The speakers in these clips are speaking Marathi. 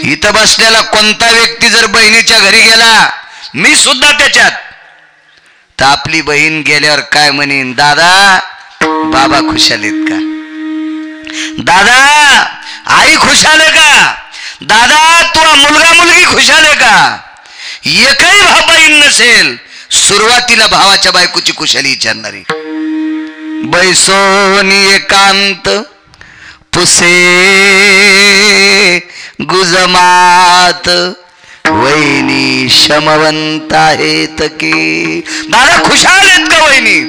इथं बसलेला कोणता व्यक्ती जर बहिणीच्या घरी गेला, मी सुद्धा त्याच्यात, तर आपली बहीण गेल्यावर काय म्हणेन, दादा बाबा खुशाल आहेत का, दादा आई खुशाल आहे का, दादा तुला मुलगा मुलगी खुशाल आहे का. एकही भाव बहीण नसेल, सुरुवातीला भावाच्या बायकोची खुशाली विचारणारी. बैसोनी एकांत पुसे गुजमात वहिनी शमवंत आहेत की. दादा खुशाल आहेत का वहिनी,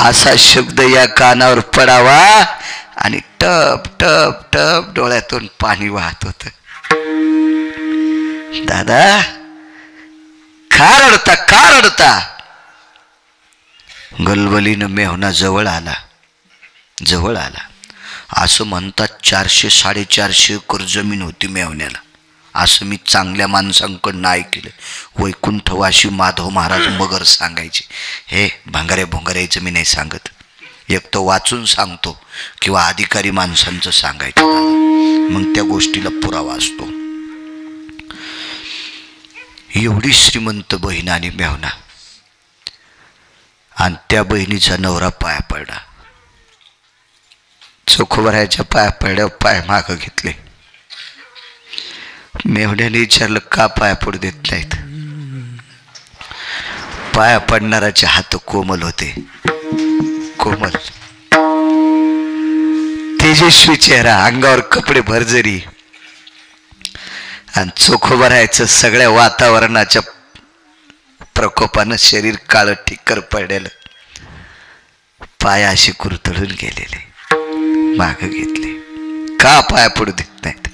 असा शब्द या कानावर पडावा आणि टप टप टप डोळ्यातून पाणी वाहत होत. दादा का रडता, का रडता. गलबलीनं मेहुणा जवळ आला, जवळ आला. असं म्हणतात 400-450 एकर जमीन होती मेहुण्याला. असं मी चांगल्या माणसांकडनं ऐकलं. वैकुंठवासी माधव महाराज मगर सांगायचे. हे भांगाऱ्या भोंगाऱ्याचं मी नाही सांगत, एक तर वाचून सांगतो किंवा अधिकारी माणसांचं सांगायचं, मग त्या गोष्टीला पुरावा असतो. एवढी श्रीमंत बहीण आणि मेहुणा, आणि त्या बहिणीचा नवरा पाया पडला. चोखोबराच्या पाया पडल्यावर पाय मागं घेतले. मेहुण्याने विचारलं का पाया पडू देत नाहीत. पाया पडणाराचे हात कोमल होते, कोमल तेजस्वी चेहरा, अंगावर कपडे भरजरी, आणि चोखोबरायचं सगळ्या वातावरणाच्या प्रकोपानं शरीर काळं ठिक्कर पडलेलं, पाय अशी कुरतडून गेलेले. माग घेतले. का पाया पडू देत नाहीत.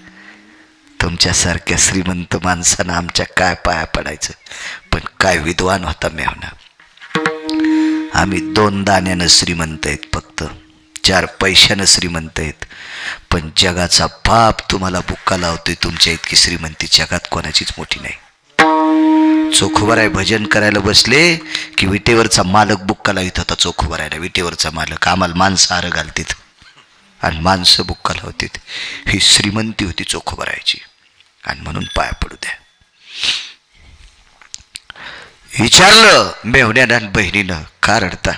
तुमच्यासारख्या श्रीमंत माणसानं आमच्या काय पाया पडायचं. पण काय विद्वान होता मेहुणा. आम्ही 2 दाण्यानं श्रीमंत आहेत, फक्त 4 पैशानं श्रीमंत आहेत, पण जगाचा पाप तुम्हाला बुक्का लावतोय. तुमच्या इतकी श्रीमंती जगात कोणाचीच मोठी नाही. चोखोबराय भजन करायला बसले की विटेवरचा मालक बुक्का लावित होता. चोखोबरायला विटेवरचा मालक, आम्हाला माणसं आर घालतीत आणि माणसं बुक्का लावतीत. ही श्रीमंती होती चोखोबरायची, आणि म्हणून पाया पडू द्या. विचारलं मेहुण्यानं आणि बहिणीनं, का रडता.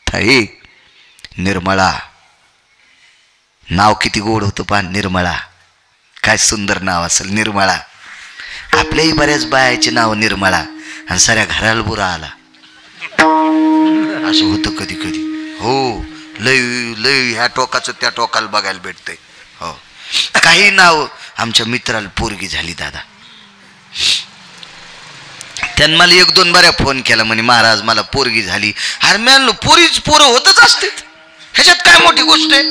ताई निर्मळा, नाव किती गोड होतं पान, निर्मळा. काय सुंदर नाव असेल निर्मळा. आपल्याही बऱ्याच बायाचे नाव निर्मळा, आणि साऱ्या घराला बुरा आला. असं होतं कधी कधी. हो, लय लय ह्या टोकाचं त्या टोकाला बघायला भेटतंय. हो, काही नाव. आमच्या मित्राला पोरगी झाली दादा, त्यांनी मला 1-2 बाऱ्या फोन केला, म्हणे महाराज मला पोरगी झाली. अरे मी पोरीच पोरं होतच असते, ह्याच्यात काय मोठी गोष्ट आहे.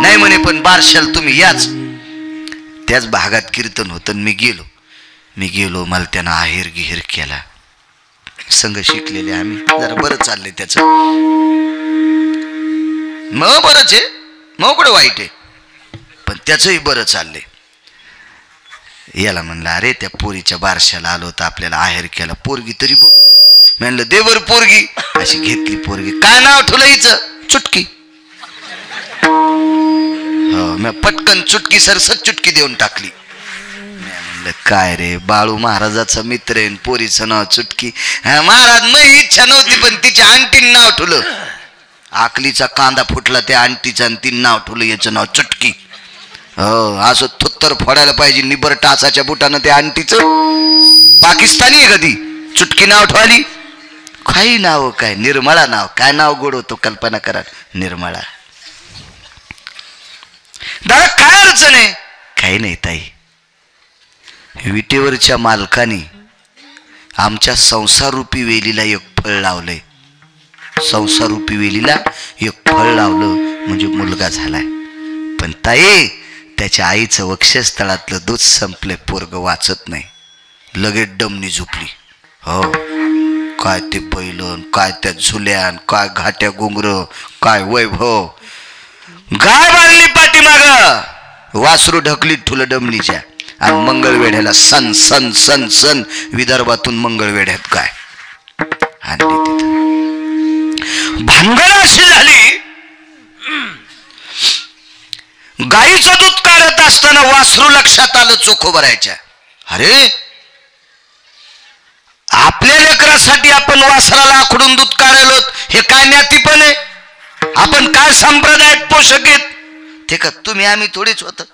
नाही म्हणे, पण बारशाल तुम्ही याच. त्याच भागात कीर्तन होतं, मी गेलो. मला त्यानं आहेर गिहेर केला. संघ शिकलेले आम्ही, जरा बरं चाललंय त्याचं. मग बरंच आहे, मग कुठं वाईट आहे, पण त्याचंही बरं चाललंय. याला म्हणलं, अरे त्या पोरीच्या बारशाला आलो तर आपल्याला आहेर केला, पोरगी तरी बघू द्या. म्हणलं दे बरं पोरगी. अशी घेतली पोरगी. काय नाव ठेवलं हिचं, चुटकी. हो, मी पटकन चुटकी सरसत चुटकी देऊन टाकली. म्हणलं काय रे, बाळू महाराजाचा मित्र आहे, पोरीचं नाव चुटकी. महाराज मग इच्छा नव्हती, पण तिच्या आंटीन नाव ठेवलं. आकलीचा कांदा फुटला त्या आंटीचा, आणि तिने नाव ठेवलं याचं नाव चुटकी. हो, असं थुत्तर फोडायला पाहिजे निबर टासाच्या बुटानं त्या आंटीचं. पाकिस्तानी आहे कधी चुटकी नाव ठेवली. काही नाव काय, निर्मळा नाव. काय नाव गोड होतो, कल्पना करा, निर्मळा. दादा काय अडचण आहे. काही नाही ताई, विटेवरच्या मालकाने आमच्या संसारूपी वेलीला एक फळ लावलंय. संसारूपी वेलीला एक फळ लावलं म्हणजे मुलगा झालाय. पण ताई त्याच्या आईचं वक्षस्थळातलं दूध संपले, पोरग वाचत नाही. लगेच डमनी झोपली. हो, काय ते बैलन, काय त्या झुल्यान, काय घाट्या गुंगर, काय वैभव. गाय बांधली पाठीमाग, वासरू ढकलीत ठुलं डमलीच्या, आणि मंगळवेढ्याला सन सन सन सन. विदर्भातून मंगळवेढ्यात काय आणली तिथं. भानगड अशी झाली, गाईचं दूध काढत असताना वासरू लक्षात आलं चोखो भरायच्या. अरे आपल्या लेकरासाठी आपण वासराला आखडून दूध काढलो, हे काय ज्ञातीपण आहे? आपण काय संप्रदायात पोषक आहेत ते का तुम्ही आम्ही थोडीच होतात.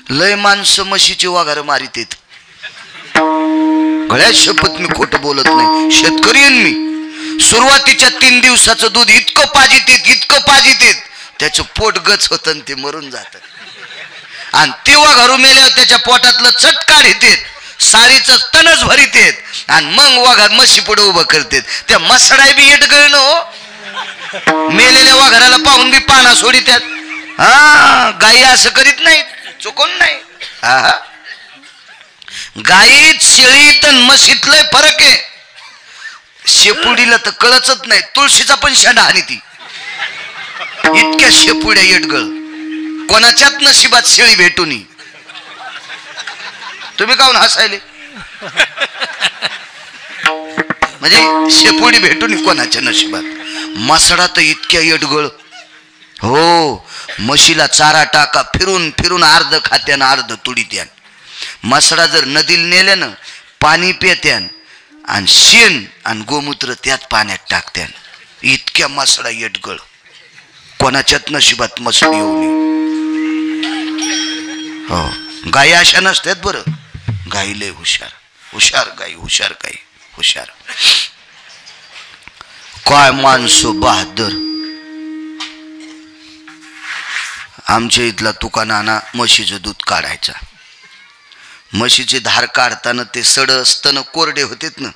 लय माणसं म्हशीचे वाघार मारित येत. गळ्यात शपथ मी खोटं बोलत नाही, शेतकरी मी. सुरुवातीच्या 3 दिवसाचं दूध इतकं पाजित येत त्याचं पोट गच होत आणि ते मरून जात. आणि ते वाघारू मेल्यावर त्याच्या पोटातलं चट काढीत येत, सारीच तणच भरीत येत आणि मग वाघार म्हशी पुढे उभं करतेत. त्या मसडाय बी येट गळणं हो, मेलेल्या वाघाराला पाहून बी पाना सोडित्यात. हा, गाई असं करीत नाही, चुकून नाही. हा, गाईत शेळीत आणि म्हशीत लय फरक आहे. शेपुडीला तर कळतच नाही, तुळशीचा पण शेंडा आणि ती इतक्या शेपुड्या येटगळ. कोणाच्याच नशिबात शेळी भेटून. तुम्ही काहून हसायले? म्हणजे शेपुडी भेटून कोणाच्या नशिबात. मसडा तर इतक्या येटगळ हो. म्हशीला चारा टाका, फिरून फिरून अर्ध खात्यान अर्ध तुडीत्यान. मसडा जर नदीला नेल्यानं पाणी पित्यान आणि शेण आणि गोमूत्र त्यात पाण्यात टाकत्यान. इतक्या मसडा येटगळ, कोणाच्याच नशिबात मसडी येऊ नये. हो, गाई अशा नसतात बरं. गाई लय हुशार, हुशार गाई, हुशार गाई, हुशार. काय माणसं बहादर. आमच्या इथला तुका नाना म्हशीचं दूध काढायचा. म्हशीचे धार काढताना ते सड असताना कोरडे होतेत ना,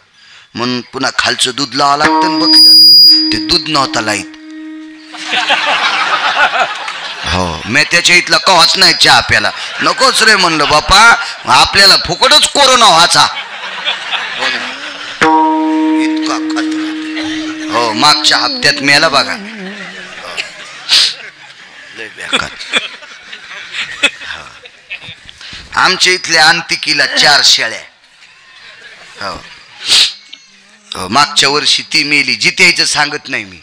म्हणून पुन्हा खालचं दूध लावा लागतं बघितलं. ते दूध नव्हता लाईत. हो, मी त्याच्या इथला कवाच नाही चहा प्याला. नकोच रे म्हणलं बापा, आपल्याला फुकटच कोरोना व्हायचा. इतका खतरा. हो, मागच्या हप्त्यात मेला बघा. लय बेकार. आमच्या इथल्या अंतिकीला 4 शेळ्या. हो, मागच्या वर्षी ती मेली, जित्याचं सांगत नाही मी.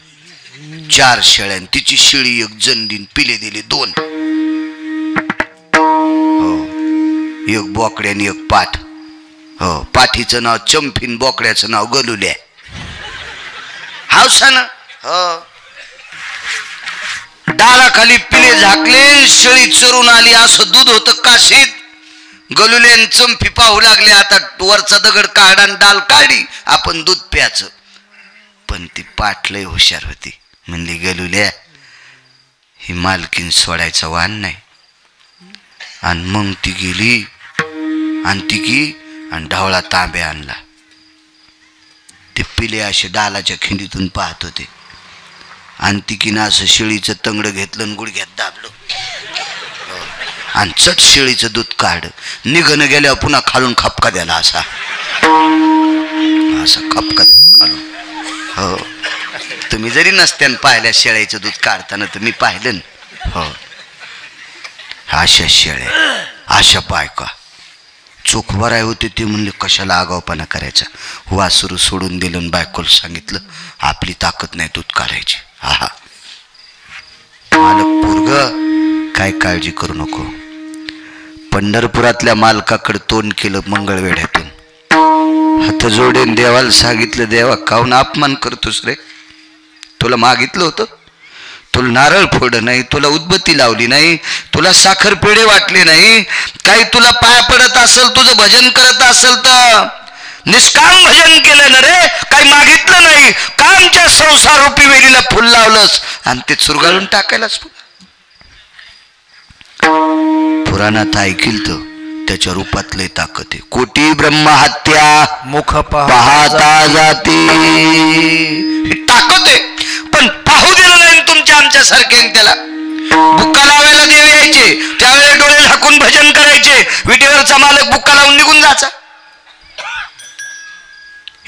4 शेळ्या, तिची शेळी 1 जंडीन, पिले दिले 2. हो, 1 बोकड्याने 1 पाठ. हो, पाठीचं नाव चंफीन, बोकड्याचं नाव गलुल्या. हावसानं हो, डालाखाली पिले झाकले, शेळी चरून आली. असं दूध होतं काशीत. गलुल्यान चंफी पाहू लागले. आता वरचा दगड काढा आणि डाल काढी, आपण दूध प्यायचं. पण ती पाठ लय हुशार होती. म्हणली गलुल्या, ही मालकीन सोडायचं वाण नाही. आणि मग ती गेली आणि ढवळा तांब्या आणला. ते पिले असे डालाच्या खिंडीतून पाहत होते. आणि तिकीनं असं शेळीचं तंगड घेतलं आणि गुडघ्यात दाबलं आणि चट शेळीचं दूध काढ. निघणं गेल्यावर पुन्हा खालून खपका द्याला, असा खपका खालून. हो, तुम्ही जरी नसत्यान पाहिल्या शेळ्याचं दूध काढताना तर मी पाहिलं ना. हो, अशा शेळ्या, अशा बायका. चोख भराय होते ते म्हणले कशाला आगावपणा करायचा. वासरू सोडून दिलं आणि बायकोला सांगितलं आपली ताकद नाही दूध काढायची. हा, मालक पोरग काय काळजी करू नको. पंढरपुरातल्या मालकाकडे तोंड केलं मंगळवेढ्यातून. हात जोडेन देवाला सांगितलं, देवा काहून अपमान करतोस रे? तुला मागितलं होतं, तुला नारळ फोड नाही, तुला उदबत्ती लावली नाही, तुला साखर पेढे वाटले नाही, काही तुला पाया पडत असेल, तुझं भजन करत असेल तर निष्काम भजन केलं ना रे, काही मागितलं नाही. कामच्या संसार रूपी वेलीला फुल लावलंस आणि ते चुरगाळून टाकायलाच. पुराणात ऐकील तर त्याच्या रूपात लय ताकद आहे. कोटी ब्रह्महत्या मुख पाहता जाते, ताकद आहे. पण पाहू दिलं नाही तुमच्या आमच्या सारखे. त्याला बुक्का लावायला देव यायचे, त्यावेळेला डोळे झाकून भजन करायचे. विटेवरचा मालक बुक्का लावून निघून जायचा.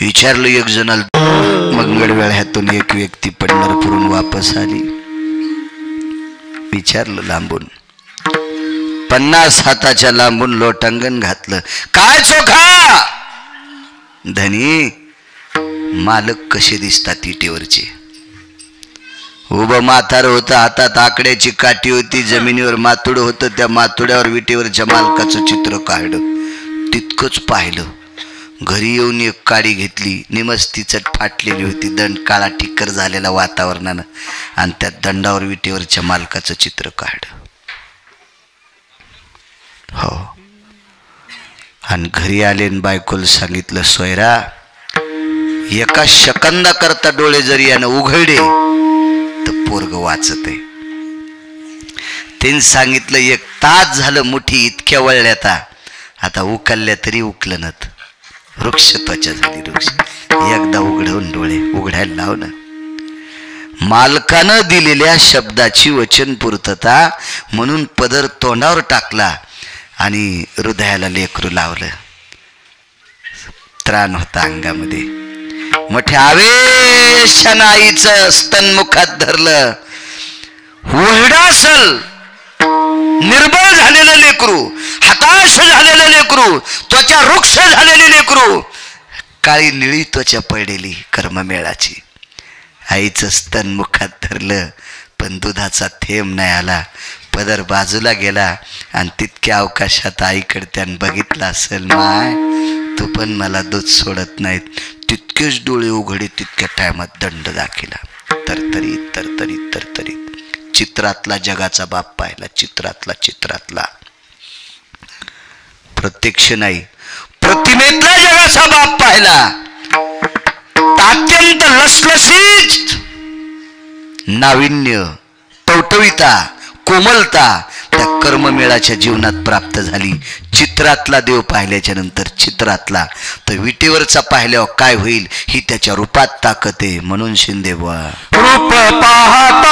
विचारलं एक जणाला. मंगळवेढ्यातून एक व्यक्ती पंढरपूरून वापस आली. विचारलं लांबून, 50 हाताच्या लांबून लोटांगण घातलं. काय चोखा? धनी, मालक कसे दिसतात इटेवरचे? उभं म्हातार होतं, हातात आकड्याची काठी होती, जमिनीवर मातुड होतं, त्या मातुड्यावर विटेवरच्या मालकाचं चित्र काढलं. तितकंच पाहिलं. घरी येऊन एक काडी घेतली, निमस्ती चट फाटलेली होती, दंड काळा टिक्कर झालेला वातावरणानं, आणि त्या दंडावर विटेवरच्या मालकाचं चित्र काढलं. हो. आणि घरी आले आणि बायकोला सांगितलं, सोयरा एका सेकंदाकरता डोळे जरी यानं उघडले तर पोरग वाचत आहे. त्यांनी सांगितलं 1 तास झालं मुठी इतक्या वळल्याता, आता उकलल्या तरी उकलनत. वृक्ष त्वचा झाली वृक्ष. एकदा उघडवून डोळे उघडायला लावणं. मालकानं दिलेल्या शब्दाची वचन पूर्तता म्हणून पदर तोंडावर टाकला आणि हृदयाला लेकरू लावलं. त्राण होता अंगामध्ये. मोठ्या आवेशानं आईचं स्तनमुखात धरलं. ओरडा असल, निर्बळ झालेलं लेकरू, हताश झालेलं लेकरू, त्वचा वृक्ष झालेली लेकरू, काळी निळी त्वचा पडलेली कर्ममेळाची. आईचं स्तन मुखात धरलं, पण दुधाचा थेंब नाही आला. पदर बाजूला गेला आणि तितक्या अवकाशात आईकडे त्यानं बघितलं असेल, माय तू पण मला दूध सोडत नाहीत. तितकेच डोळे उघडे, तितक्या टायमात दंड दाखिला. तरतरीत तरतरीत तरतरीत चित्रातला जगाचा बाप पाहिला. चित्रातला प्रत्यक्ष नाही, प्रतिमेतला जगाचा बाप पाहिला. अत्यंत लसलसीत नाविन्य, टवटवीता, कोमलता त्या कर्ममेळाच्या जीवनात प्राप्त झाली. चित्रातला देव पाहिल्याच्या नंतर चित्रातला तर विटेवरचा पाहिल्यावर काय होईल ही त्याच्या रूपात ताकद आहे. म्हणून शिंदे बुवा रूप पाहता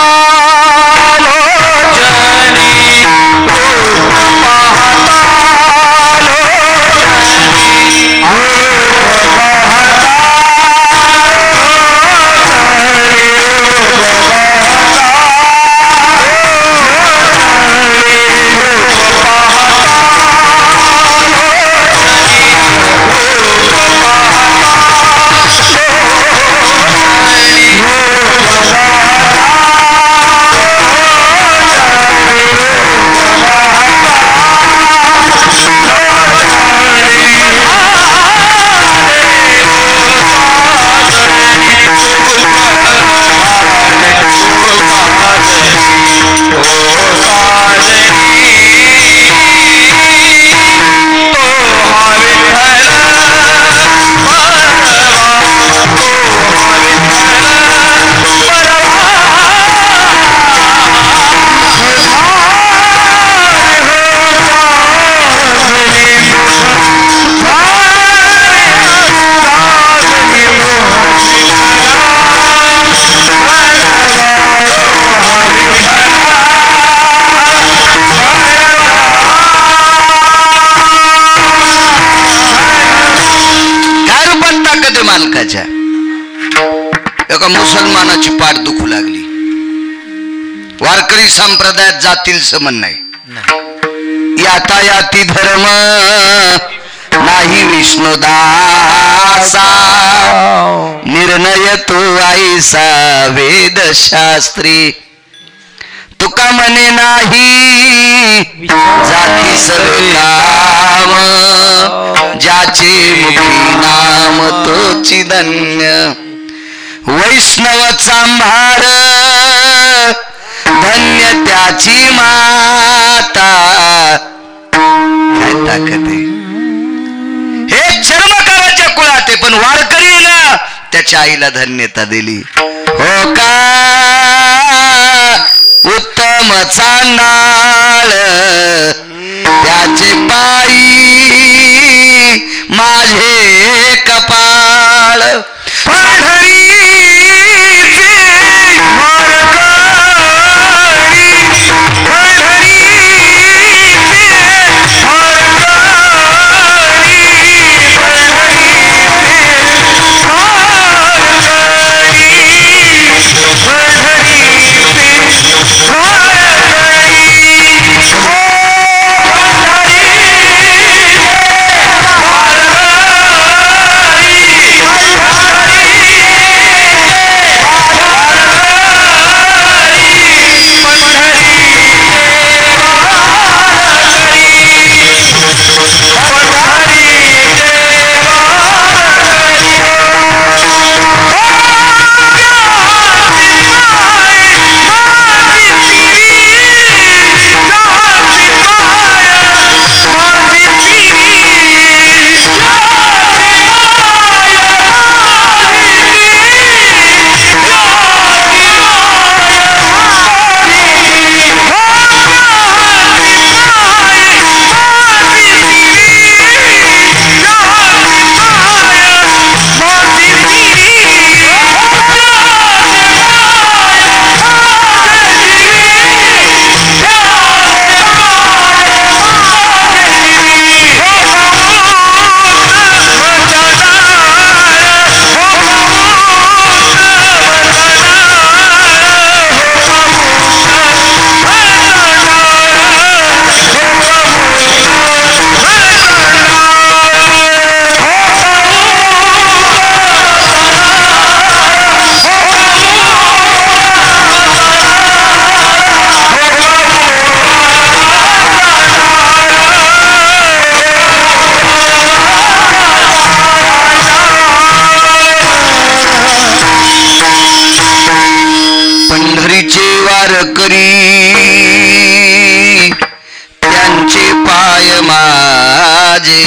मालकाच्या. एका मुसलमानाची पाठ दुखू लागली. वारकरी संप्रदायात जातील समन नाही. यातायाती धर्म नाही विष्णुदासा, निर्णय तो आईसा वेदशास्त्री. तुका म्हणे नाही जाती सर्व काम, ज्याचे मुखी नाम तोची धन्य. वैष्णव चांभार धन्य त्याची माता. काय ताकद आहे. हे चर्मकाराच्या कुळात आहे, पण वारकरीला त्याच्या आईला धन्यता दिली. हो का उत्तम चांडाळ त्याचे पायी माझे कपाळ.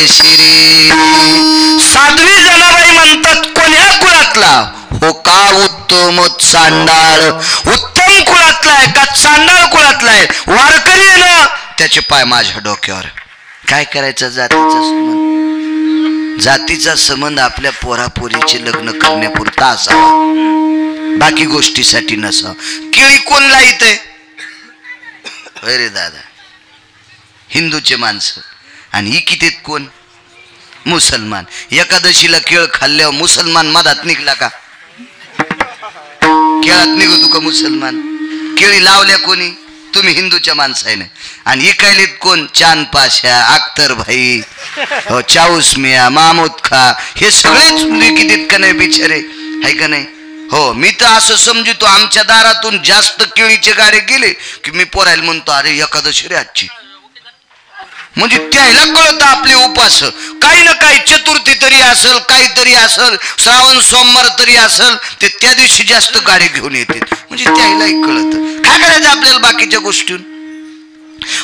शिरी. साध्वी जनाबाई म्हणतात कोण्या कुळातला हो का उत्तम चांडाळ. उत्तम कुळातला आहे का चांडाळ कुळातला आहे. वारकरी आहे ना त्याचे पाय माझ्या डोक्यावर. काय करायचं जातीचा संबंध. जातीचा संबंध आपल्या पोरापोरीचे लग्न करण्यापुरता असावा, बाकी गोष्टीसाठी नसावा. केळी कोण लाईत आहे अरे दादा हिंदूचे माणसं आणि ही कितीत कोण मुसलमान. एकादशीला केळ खाल्ल्यावर मुसलमान मधात निघला का. केळात निघतो का मुसलमान. केळी लावल्या कोणी तुम्ही हिंदूच्या माणसाने. आणि इकायलीत कोण चांद पाशा अख्तर भाई हो चाऊस मिया महमूद खा हे सगळेच कितीत का नाही बिचारे आहे का नाही. हो मी तर असं समजतो आमच्या दारातून जास्त केळीचे गाडे गेले की मी पोरायला म्हणतो अरे एकादशी रे आजची. म्हणजे त्याला कळतं आपले उपास काही ना काही चतुर्थी तरी असेल काहीतरी असेल श्रावण सोमवार तरी असेल ते त्या दिवशी जास्त गाडी घेऊन येते. म्हणजे त्यालाही कळतं. काय करायचं आपल्याला बाकीच्या गोष्टी.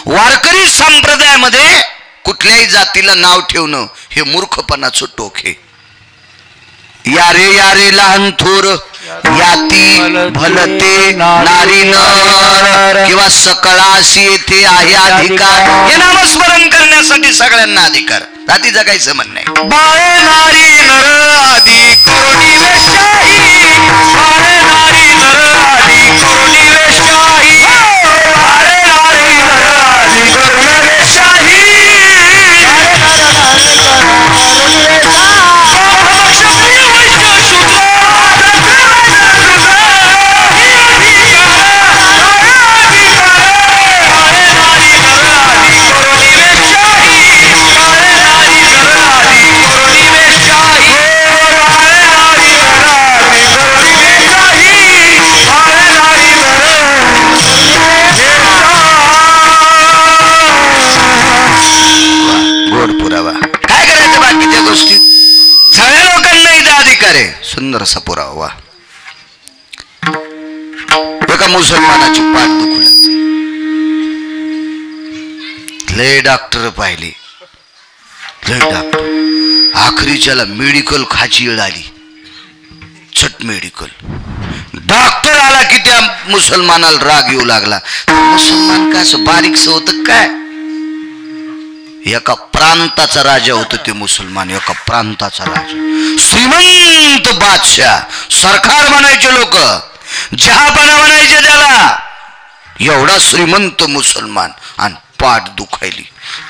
वारकरी संप्रदायामध्ये कुठल्याही जातीला नाव ठेवणं हे मूर्खपणाचं टोक आहे. यारे यारे लहान थोर याती भलते नारी नर किंवा सकळाशी येथे आहे अधिकार. हे नामस्मरण करण्यासाठी सगळ्यांना अधिकार. जातीचा काही संबंध नाही. बाळे नारी नर आदी करोडी वेशाही. बाळे नारी नर आदी करोडी वेशाही. बाळे नारी नर आदी करोडी वेशाही. सुंदर असा पुरावा. एका मुसलमानाची पाठ दुखू लागली. लय डॉक्टर पाहिले लय डॉक्टर. आखरीच्याला मेडिकल खाची वेळ आली. चट मेडिकल. डॉक्टर आला की त्या मुसलमानाला राग येऊ लागला. मुसलमान का असं बारीकस होतं काय. एका प्रांताचा राजा होता ते मुसलमान. एका प्रांताचा राजा श्रीमंत बादशाह सरकार बनायचे लोक जहापणा बनायचे त्याला. एवढा श्रीमंत मुसलमान आणि पाठ दुखायली.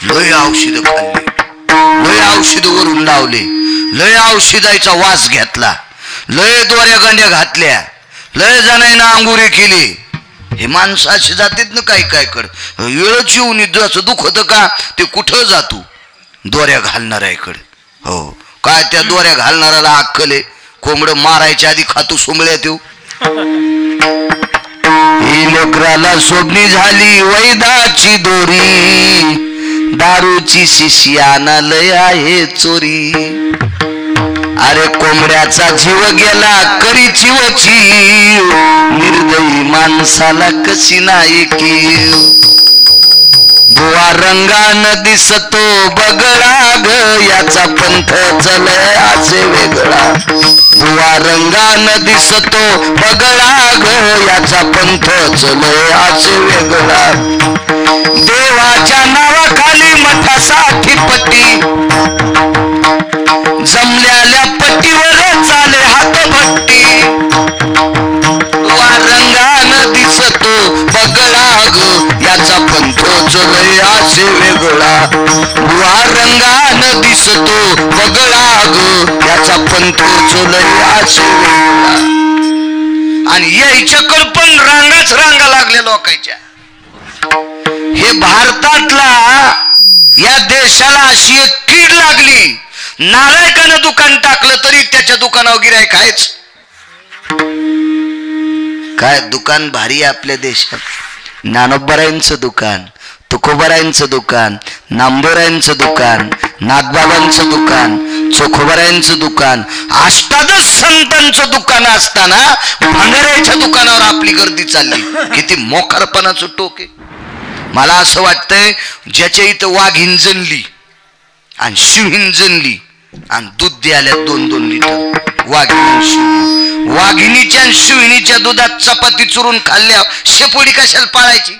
लय औषध खाल्ली लय औषध वरून लावले लय औषधाचा वास घेतला लय दोऱ्या गांड्या घातल्या लय जणांना अंगुरी केली. हे माणसं अशी जातात ना काय काय कर वेळच येऊन जसं दुखत का ते कुठं जातो दोऱ्या घालणाऱ्याकडे. हो काय त्या दोऱ्या घालणाऱ्याला अक्कल आहे. कोंबड मारायच्या आधी खातू सोमळ्यात येऊ. ही लेकराला सोडणी झाली वैदाची दोरी. दारूची शिष्याना लय आहे चोरी. अरे कोंबड्याचा जीव गेला करी चिवची. निर्दयी माणसाला कशी नाही की. बुवा रंगान दिसतो बगळा ग याचा पंथ चलय असे वेगळा. बुवा रंगान दिसतो बगळा ग याचा पंथ चलय असे वेगळा. देवाच्या नावाखाली मठासाठी पट्टी जमल्याल्या पट्टीवर चाले हातभट्टी. बुवा रंगान दिसतो बगळा ग याचा पंथ चलय असे वेगळा. बुवा रंगान दिसतो बगळा ग याचा पंथ चलय असे वेगळा. आणि याच्याकडे पण रांगाच रांगा लागल्या लोकांच्या. हे भारतातला या देशाला अशी एक कीड लागली. नालायकानं दुकान टाकलं तरी त्याच्या दुकानावर गिऱ्हाईक आहेच. काय दुकान भारी आपल्या देशात. ज्ञानोबरायांचं दुकान तुकोबरायांचं दुकान नामदेवरायांचं दुकान नाथबाबांचं दुकान चोखोबरायांचं दुकान अष्टादश संतांचं दुकान असताना भांगाऱ्याच्या दुकानावर आपली गर्दी चालली. किती मोकारपणाचं टोक आहे. मला असं वाटतंय ज्याच्या इथं वाघीण जनली आणि शिवीन जनली आणि दूध द्यायला 2-2 लिटर वाघिणीच्या आणि शिविनीच्या दुधात चपाती चुरून खाल्ल्या शेपोडी कशाला पाळायची?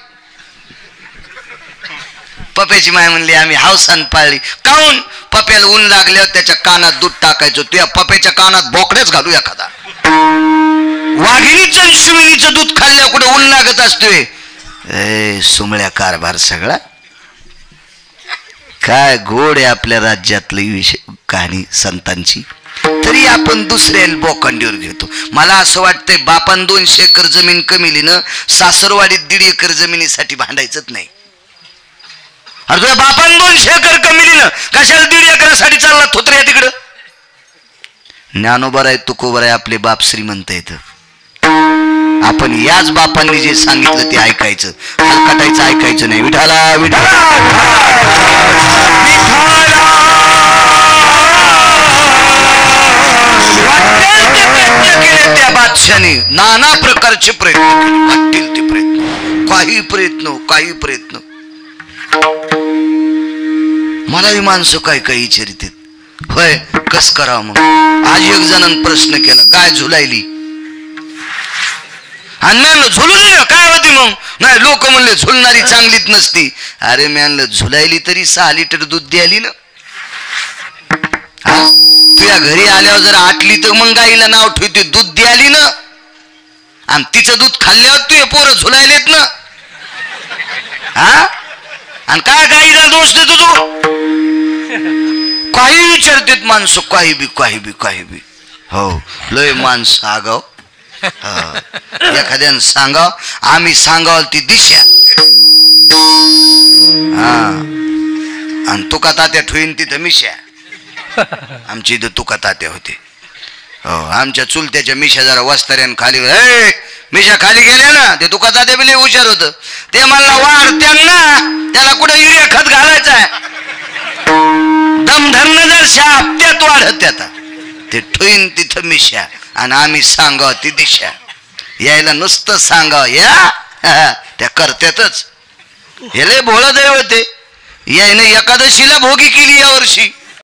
पप्याची माय म्हणली आम्ही हावसान पाळली. काऊन? पप्याला ऊन लागल्यावर त्याच्या कानात दूध टाकायचो. त्या पप्याच्या कानात बोकड्याच घालू एखादा. वाघिणीचं आणि शिविनीचं दूध खाल्ल्यावर कुठे ऊन लागत असतोय? सुमळ्या कारभार सगळा. काय गोड आहे आपल्या राज्यातली कहाणी संतांची. तरी आपण दुसऱ्या बोकांडीवर घेतो. मला असं वाटतंय बापान 200 एकर जमीन कमिली ना, सासरवाडीत 1.5 एकर जमिनीसाठी भांडायचंच नाही. अरे तुझ्या बापान 200 एकर कमिली ना, कशाला 1.5 एकरासाठी चालला थोत्र्या तिकडं? ज्ञानोबर आहे तुकोबर आहे, आपले बाप श्रीमंत येत. आपण याच बापांनी जे सांगितलं ते ऐकायचं, हलकटायचं ऐकायचं नाही. विठाला विठाला केले त्या बादशाने. नाना प्रकारचे प्रयत्न केले, वाटतील ते प्रयत्न, काही प्रयत्न. मलाही माणसं काय काही विचारित होय कस करावं म्हणून. आज एक जणांनी प्रश्न केला काय झुलायली? आणि म्हणलं झुलू नये काय होती मग? नाही लोक म्हणले झुलणारी चांगलीच नसती. अरे म्हणलं झुलायली तरी 6 लिटर दूध द्यायली ना. तुझ्या घरी आल्यावर जर आटली तर मग गाईला नाव ठेवते दूध द्यायली ना. आणि तिचं दूध खाल्ल्यावर तुझे पोरं झुलायलेत ना. आणि काय गाईला दोष देतो तू? काही विचारतेत माणसं, काही बी. हो लय माणसं आगाव. एखाद्यानं सांगाव, आम्ही सांगाव ती दिशा. आणि तुका तात्या ठेवीन तिथं मिशा. आमची इथं तुका तात्या होते. हो आमच्या चुलत्याच्या मिशा जरा वस्ताऱ्यान खाली मिशा खाली गेल्या ना, ते तुका तात्या बी लय हुशार होत. ते मला वाढत्यांना त्याला कुठे युरिया खत घालायचं आहे. दम धरणं जर शाप त्यात वाढत आता ते ठेवीन तिथं मिशा. आणि आम्ही सांगाव ती दिशा. यायला नुसतं सांगाव या त्या करत्यातच. हे लय भोळं दैव ते. यायनं एकादशीला भोगी केली या वर्षी.